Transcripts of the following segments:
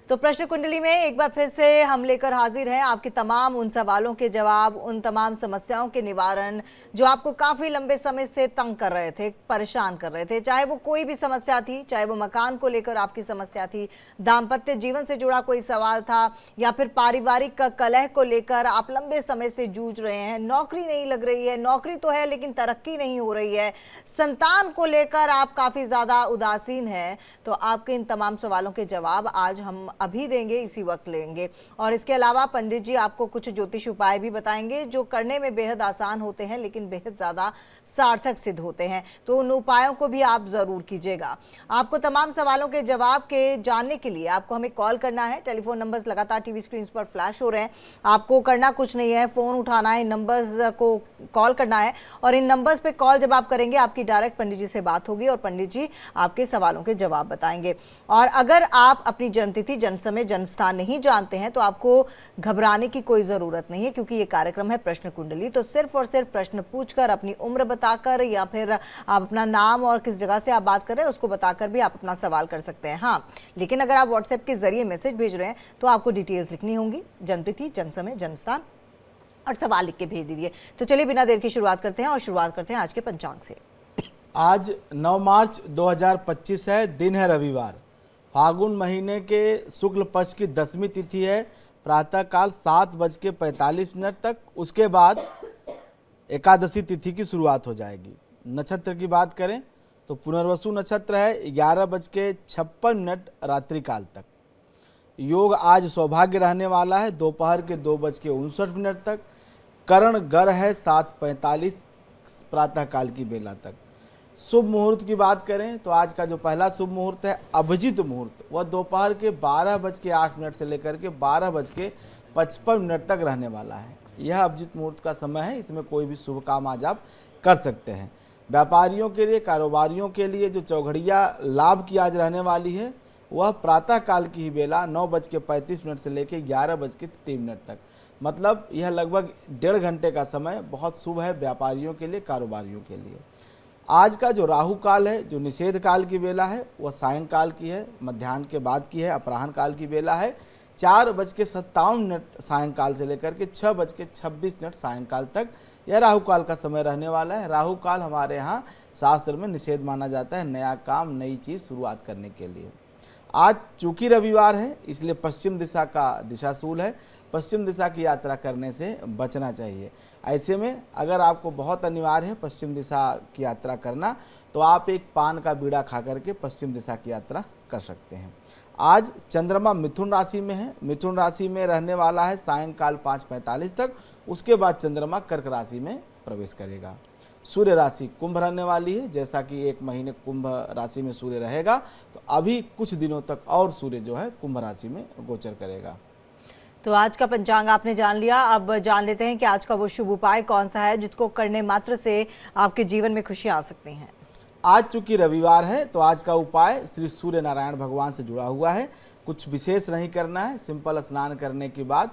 तो प्रश्न कुंडली में एक बार फिर से हम लेकर हाजिर हैं आपके तमाम उन सवालों के जवाब, उन तमाम समस्याओं के निवारण जो आपको काफी लंबे समय से तंग कर रहे थे, परेशान कर रहे थे। चाहे वो कोई भी समस्या थी, चाहे वो मकान को लेकर आपकी समस्या थी, दाम्पत्य जीवन से जुड़ा कोई सवाल था, या फिर पारिवारिक कलह को लेकर आप लंबे समय से जूझ रहे हैं, नौकरी नहीं लग रही है, नौकरी तो है लेकिन तरक्की नहीं हो रही है, संतान को लेकर आप काफी ज्यादा उदासीन हैं, तो आपके इन तमाम सवालों के जवाब आज हम अभी देंगे, इसी वक्त लेंगे। और इसके अलावा पंडित जी आपको कुछ ज्योतिष उपाय भी बताएंगे जो करने में बेहद आसान होते हैं लेकिन बेहद ज्यादा सार्थक सिद्ध होते हैं, तो उन उपायों को भी आप जरूर कीजिएगा। आपको तमाम सवालों के जवाब के जानने के लिए आपको हमें कॉल करना है। टेलीफोन नंबर्स लगातार टीवी स्क्रीन पर फ्लैश हो रहे हैं, आपको करना कुछ नहीं है, फोन उठाना है, इन नंबर्स को कॉल करना है और इन नंबर्स पे कॉल जब आप करेंगे आपकी डायरेक्ट पंडित जी से बात होगी और पंडित जी आपके सवालों के जवाब बताएंगे। और अगर आप अपनी जन्मतिथि, जन्म समय, जन्म स्थान नहीं जानते हैं तो आपको घबराने की कोई जरूरत नहीं है, क्योंकि ये कार्यक्रम है प्रश्न कुंडली। तो सिर्फ और सिर्फ प्रश्न पूछकर, अपनी उम्र बताकर या फिर आप अपना नाम और किस जगह से आप बात कर रहे हैं उसको बताकर भी आप अपना सवाल कर सकते हैं। हाँ, लेकिन अगर आप व्हाट्सएप के जरिए मैसेज भेज रहे हैं तो आपको डिटेल्स लिखनी होंगी, जन्मतिथि, जन्म समय, जन्म स्थान और सवाल लिख के भेज दीजिए। तो चलिए बिना देर की शुरुआत करते हैं और शुरुआत करते हैं आज के पंचांग से। आज 9 मार्च 2025 है, दिन है रविवार, फागुन महीने के शुक्ल पक्ष की 10वीं तिथि है, प्रातःकाल 7:45 तक। उसके बाद एकादशी तिथि की शुरुआत हो जाएगी। नक्षत्र की बात करें तो पुनर्वसु नक्षत्र है, 11:56 रात्रिकाल तक। योग आज सौभाग्य रहने वाला है, दोपहर के 2:59 तक। करण गर है 7:45 प्रातःकाल की बेला तक। शुभ मुहूर्त की बात करें तो आज का जो पहला शुभ मुहूर्त है अभिजीत मुहूर्त, वह दोपहर के 12:08 से लेकर के 12:55 तक रहने वाला है। यह अभिजीत मुहूर्त का समय है, इसमें कोई भी शुभ काम आज आप कर सकते हैं। व्यापारियों के लिए, कारोबारियों के लिए जो चौघड़िया लाभ की आज रहने वाली है वह प्रातःकाल की ही बेला 9:35 से लेकर 11:03 तक, मतलब यह लगभग 1.5 घंटे का समय बहुत शुभ है व्यापारियों के लिए, कारोबारियों के लिए। आज का जो राहु काल है, जो निषेध काल की बेला है, वह सायंकाल की है, मध्याह्न के बाद की है, अपराह्न काल की बेला है। 4:57 सायंकाल से लेकर के 6:26 सायंकाल तक यह राहु काल का समय रहने वाला है। राहु काल हमारे यहाँ शास्त्र में निषेध माना जाता है नया काम, नई चीज़ शुरुआत करने के लिए। आज चूंकि रविवार है इसलिए पश्चिम दिशा का दिशाशूल है, पश्चिम दिशा की यात्रा करने से बचना चाहिए। ऐसे में अगर आपको बहुत अनिवार्य है पश्चिम दिशा की यात्रा करना तो आप एक पान का बीड़ा खा करके पश्चिम दिशा की यात्रा कर सकते हैं। आज चंद्रमा मिथुन राशि में है, मिथुन राशि में रहने वाला है सायंकाल 5:45 तक। उसके बाद चंद्रमा कर्क राशि में प्रवेश करेगा। सूर्य राशि कुंभ रहने वाली है, जैसा कि 1 महीने कुंभ राशि में सूर्य रहेगा तो अभी कुछ दिनों तक और सूर्य जो है कुंभ राशि में गोचर करेगा। तो आज का पंचांग आपने जान लिया, अब जान लेते हैं कि आज का वो शुभ उपाय कौन सा है जिसको करने मात्र से आपके जीवन में खुशियां आ सकती हैं। आज चूंकि रविवार है तो आज का उपाय श्री सूर्य नारायण भगवान से जुड़ा हुआ है। कुछ विशेष नहीं करना है, सिंपल स्नान करने के बाद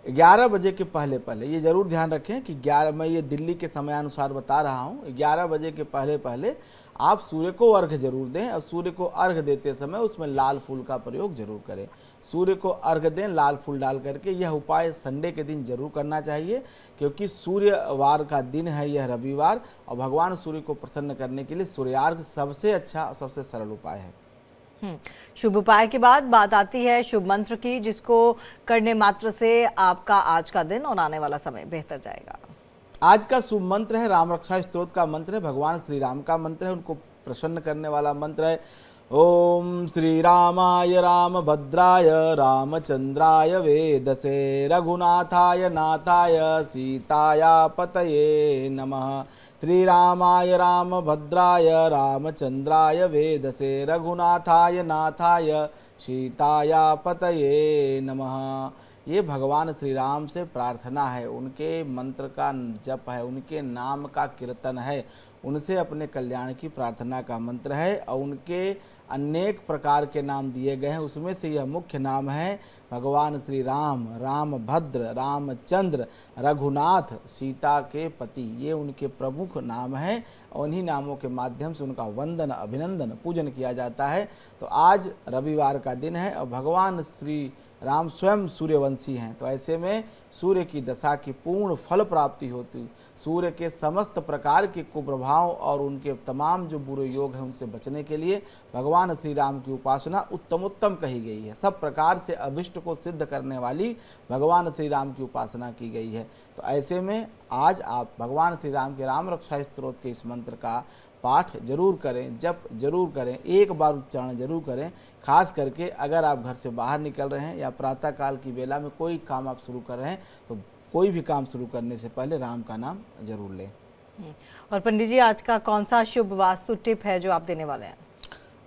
11 बजे के पहले पहले, ये जरूर ध्यान रखें कि 11, मैं ये दिल्ली के समयानुसार बता रहा हूँ, 11 बजे के पहले पहले आप सूर्य को अर्घ्य जरूर दें और सूर्य को अर्घ्य देते समय उसमें लाल फूल का प्रयोग जरूर करें। सूर्य को अर्घ्य दें लाल फूल डाल करके। यह उपाय संडे के दिन जरूर करना चाहिए क्योंकि सूर्यवार का दिन है यह रविवार, और भगवान सूर्य को प्रसन्न करने के लिए सूर्यार्घ्य सबसे अच्छा और सबसे सरल उपाय है। शुभ उपाय के बाद बात आती है शुभ मंत्र की, जिसको करने मात्र से आपका आज का दिन और आने वाला समय बेहतर जाएगा। आज का शुभ मंत्र है राम रक्षा स्तोत्र का मंत्र है, भगवान श्री राम का मंत्र है, उनको प्रसन्न करने वाला मंत्र है। ओम श्री रामाय रामभद्राय रामचंद्राय वेदसे रघुनाथाय नाथाय सीताया पतये नमः। श्री रामाय रामभद्राय रामचंद्राय वेदसे रघुनाथाय नाथाय सीताया पतये नमः। ये भगवान श्री राम से प्रार्थना है, उनके मंत्र का जप है, उनके नाम का कीर्तन है, उनसे अपने कल्याण की प्रार्थना का मंत्र है और उनके अनेक प्रकार के नाम दिए गए हैं। उसमें से यह मुख्य नाम है भगवान श्री राम, रामभद्र, रामचंद्र, रघुनाथ, सीता के पति। ये उनके प्रमुख नाम हैं और उन्हीं नामों के माध्यम से उनका वंदन, अभिनंदन, पूजन किया जाता है। तो आज रविवार का दिन है और भगवान श्री राम स्वयं सूर्यवंशी हैं, तो ऐसे में सूर्य की दशा की पूर्ण फल प्राप्ति होती, सूर्य के समस्त प्रकार के कुप्रभाव और उनके तमाम जो बुरे योग हैं उनसे बचने के लिए भगवान श्री राम की उपासना उत्तमोत्तम कही गई है। सब प्रकार से अभिष्ट को सिद्ध करने वाली भगवान श्री राम की उपासना की गई है। तो ऐसे में आज आप भगवान श्री राम के राम रक्षा स्तोत्र के इस मंत्र का पाठ जरूर करें, जप जरूर करें, एक बार उच्चारण जरूर करें। खास करके अगर आप घर से बाहर निकल रहे हैं या प्रातःकाल की बेला में कोई काम आप शुरू कर रहे हैं तो कोई भी काम शुरू करने से पहले राम का नाम जरूर लें। और पंडित जी, आज का कौन सा शुभ वास्तु टिप है जो आप देने वाले हैं?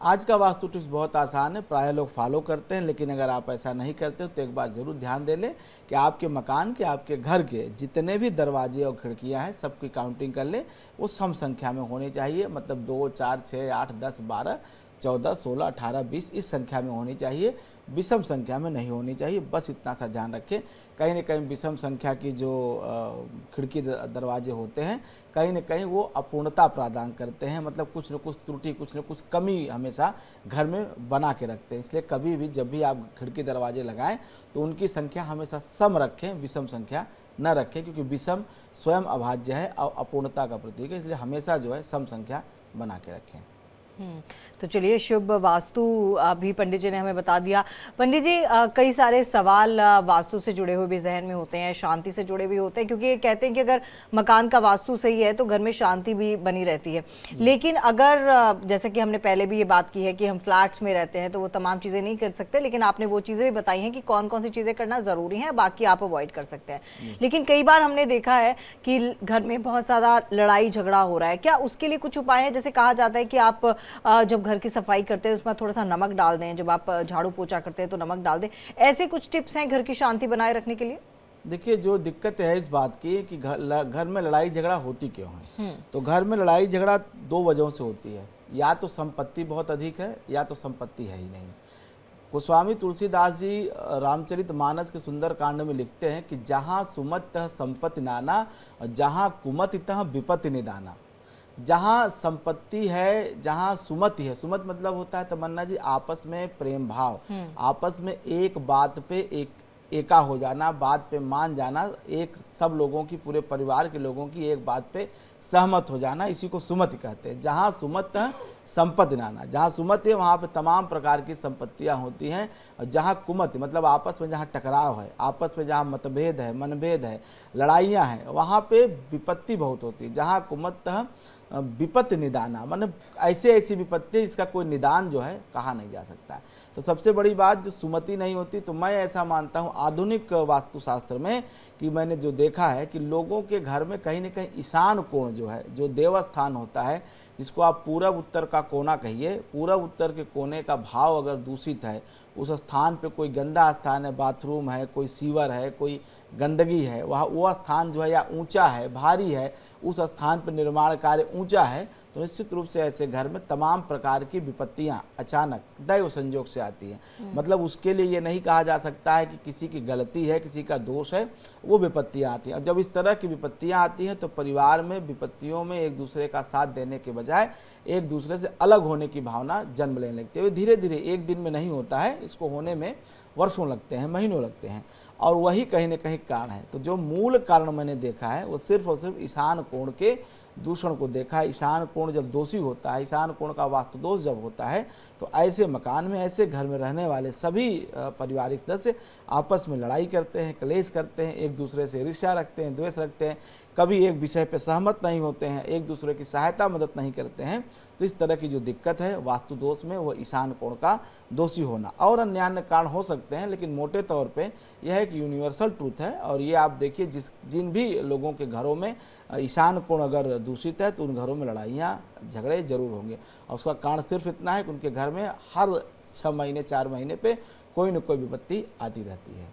आज का वास्तु टिप्स बहुत आसान है, प्राय लोग फॉलो करते हैं, लेकिन अगर आप ऐसा नहीं करते हो तो एक बार जरूर ध्यान दे लें कि आपके मकान के, आपके घर के जितने भी दरवाजे और खिड़कियां हैं सबकी काउंटिंग कर लें। वो सम संख्या में होनी चाहिए, मतलब 2, 4, 6, 8, 10, 12, 14, 16, 18, 20 इस संख्या में होनी चाहिए, विषम संख्या में नहीं होनी चाहिए। बस इतना सा ध्यान रखें। कहीं न कहीं विषम संख्या की जो खिड़की दरवाजे होते हैं कहीं न कहीं वो अपूर्णता प्रदान करते हैं, मतलब कुछ न कुछ त्रुटि, कुछ न कुछ कमी हमेशा घर में बना के रखते हैं। इसलिए कभी भी जब भी आप खिड़की दरवाजे लगाएं तो उनकी संख्या हमेशा सम रखें, विषम संख्या न रखें, क्योंकि विषम स्वयं अभाज्य है और अपूर्णता का प्रतीक है। इसलिए हमेशा जो है सम संख्या बना के रखें। तो चलिए, शुभ वास्तु अभी पंडित जी ने हमें बता दिया। पंडित जी, कई सारे सवाल वास्तु से जुड़े हुए भी जहन में होते हैं, शांति से जुड़े भी होते हैं, क्योंकि ये कहते हैं कि अगर मकान का वास्तु सही है तो घर में शांति भी बनी रहती है। लेकिन अगर जैसे कि हमने पहले भी ये बात की है कि हम फ्लैट्स में रहते हैं तो वो तमाम चीज़ें नहीं कर सकते, लेकिन आपने वो चीज़ें भी बताई हैं कि कौन कौन सी चीज़ें करना ज़रूरी है, बाकी आप अवॉइड कर सकते हैं। लेकिन कई बार हमने देखा है कि घर में बहुत ज़्यादा लड़ाई झगड़ा हो रहा है, क्या उसके लिए कुछ उपाय है? जैसे कहा जाता है कि आप जब घर की सफाई करते हैं उसमें थोड़ा सा नमक डाल दें, जब आप झाड़ू पोछा करते हैं तो नमक डाल दें। ऐसे कुछ टिप्स हैं घर की शांति बनाए रखने के लिए? देखिए, जो दिक्कत है इस बात की कि घर में लड़ाई झगड़ा होती क्यों है, तो घर में लड़ाई झगड़ा 2 वजहों से होती है। या तो संपत्ति बहुत अधिक है या तो संपत्ति है ही नहीं। गोस्वामी तुलसीदास जी रामचरितमानस के सुंदर कांड में लिखते हैं कि जहाँ सुमत तह संपत्ति नाना और जहाँ कुमति तह विपत्ति निदाना। जहाँ संपत्ति है, जहाँ सुमति है, सुमत मतलब होता है तमन्ना जी आपस में प्रेम भाव, आपस में एक बात पे एका हो जाना, बात पे मान जाना, एक सब लोगों की, पूरे परिवार के लोगों की एक बात पे सहमत हो जाना, इसी को सुमति कहते हैं। जहाँ सुमत है संपत्ति नाना, जहाँ सुमति है वहाँ पे तमाम प्रकार की संपत्तियाँ होती हैं। और जहाँ कुमति मतलब आपस में जहाँ टकराव है, आपस में जहाँ मतभेद है, मनभेद है, लड़ाइयाँ हैं, वहाँ पे विपत्ति बहुत होती है। जहाँ कुमत विपत्ति निदाना, मतलब ऐसी विपत्ति इसका कोई निदान जो है कहा नहीं जा सकता है। तो सबसे बड़ी बात जो सुमति नहीं होती, तो मैं ऐसा मानता हूँ आधुनिक वास्तुशास्त्र में कि मैंने जो देखा है कि लोगों के घर में कहीं न कहीं ईशान कोण जो है, जो देवस्थान होता है, जिसको आप पूरब उत्तर का कोना कहिए, पूरब उत्तर के कोने का भाव अगर दूषित है, उस स्थान पे कोई गंदा स्थान है, बाथरूम है, कोई सीवर है, कोई गंदगी है, वहाँ वो स्थान जो है या ऊंचा है, भारी है, उस स्थान पर निर्माण कार्य ऊंचा है, तो निश्चित रूप से ऐसे घर में तमाम प्रकार की विपत्तियां अचानक दैव संयोग से आती हैं। मतलब उसके लिए ये नहीं कहा जा सकता है कि किसी की गलती है, किसी का दोष है, वो विपत्तियां आती हैं। और जब इस तरह की विपत्तियां आती हैं तो परिवार में विपत्तियों में एक दूसरे का साथ देने के बजाय एक दूसरे से अलग होने की भावना जन्म लेने लगती है। धीरे धीरे एक दिन में नहीं होता है, इसको होने में वर्षों लगते हैं, महीनों लगते हैं, और वही कहीं न कहीं कारण है। तो जो मूल कारण मैंने देखा है वो सिर्फ और सिर्फ ईशान कोण के दूषण को देखा है। ईशान कोण जब दोषी होता है, ईशान कोण का वास्तु दोष जब होता है, तो ऐसे मकान में, ऐसे घर में रहने वाले सभी पारिवारिक सदस्य आपस में लड़ाई करते हैं, क्लेश करते हैं, एक दूसरे से ईर्ष्या रखते हैं, द्वेष रखते हैं, कभी एक विषय पे सहमत नहीं होते हैं, एक दूसरे की सहायता मदद नहीं करते हैं। तो इस तरह की जो दिक्कत है वास्तु दोष में, वो ईशान कोण का दोषी होना। और अन्य अन्य कारण हो सकते हैं, लेकिन मोटे तौर पे यह एक यूनिवर्सल ट्रूथ है। और ये आप देखिए, जिन भी लोगों के घरों में ईशान कोण अगर दूषित है तो उन घरों में लड़ाइयाँ झगड़े जरूर होंगे। और उसका कारण सिर्फ इतना है कि उनके घर में हर 6 महीने 4 महीने पे कोई न कोई विपत्ति आती रहती है।